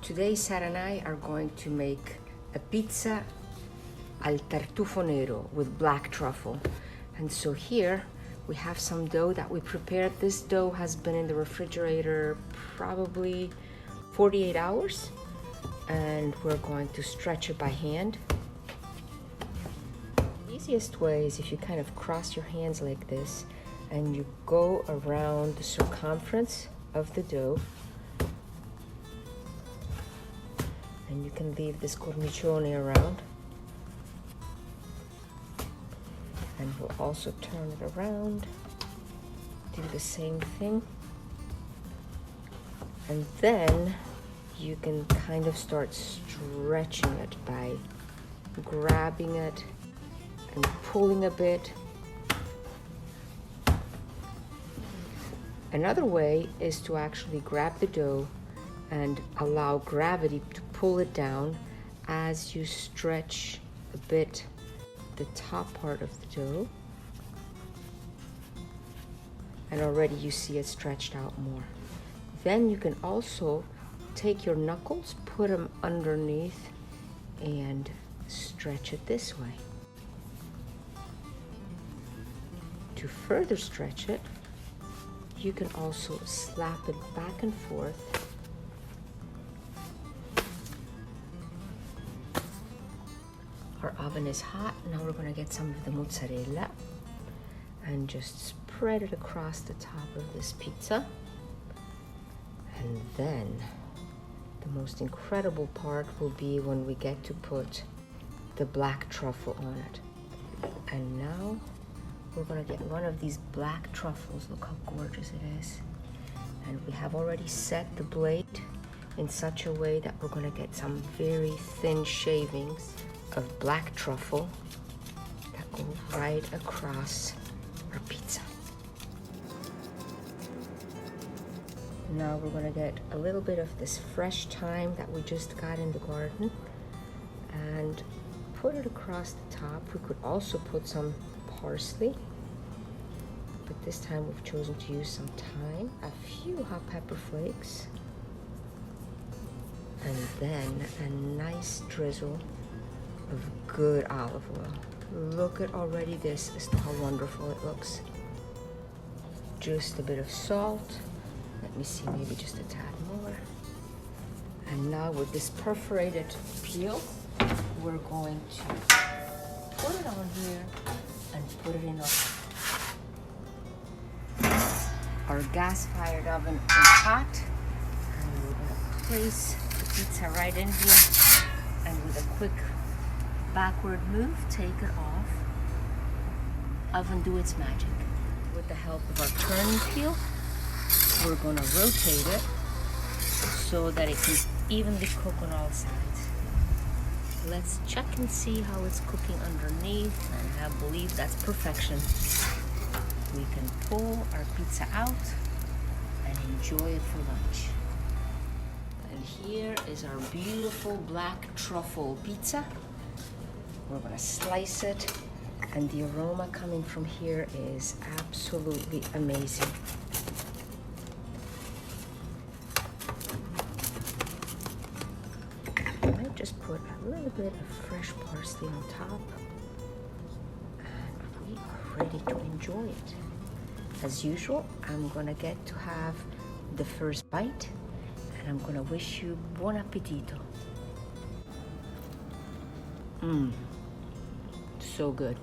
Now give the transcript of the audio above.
Today, Sarah and I are going to make a pizza al tartufo nero with black truffle. And so here we have some dough that we prepared. This dough has been in the refrigerator probably 48 hours, and we're going to stretch it by hand. The easiest way is if you kind of cross your hands like this and you go around the circumference of the dough, and you can leave this cornicione around, and we'll also turn it around, do the same thing, and then you can kind of start stretching it by grabbing it and pulling a bit. Another way is to actually grab the dough and allow gravity to pull it down as you stretch a bit the top part of the dough, and already you see it stretched out more. Then you can also take your knuckles, put them underneath, and stretch it this way. To further stretch it, you can also slap it back and forth. Our oven is hot. Now we're going to get some of the mozzarella and just spread it across the top of this pizza. And then the most incredible part will be when we get to put the black truffle on it. And now we're going to get one of these black truffles. Look how gorgeous it is. And we have already set the blade in such a way that we're going to get some very thin shavings of black truffle that go right across our pizza. Now we're going to get a little bit of this fresh thyme that we just got in the garden and put it across the top. We could also put some parsley, but this time we've chosen to use some thyme, a few hot pepper flakes, and then a nice drizzle of good olive oil. Look at already this as to how wonderful it looks. Just a bit of salt. Let me see, maybe just a tad more. And now with this perforated peel, we're going to put it on here and put it in our gas-fired oven is hot. And we're gonna place the pizza right in here, and with a quick backward move, take it off. Oven do its magic. With the help of our turning peel, we're going to rotate it so that it can evenly cook on all sides. Let's check and see how it's cooking underneath, and I believe that's perfection. We can pull our pizza out and enjoy it for lunch. And here is our beautiful black truffle pizza. We're going to slice it, and the aroma coming from here is absolutely amazing. I might just put a little bit of fresh parsley on top, and we are ready to enjoy it. As usual, I'm going to get to have the first bite, and I'm going to wish you buon appetito. So good.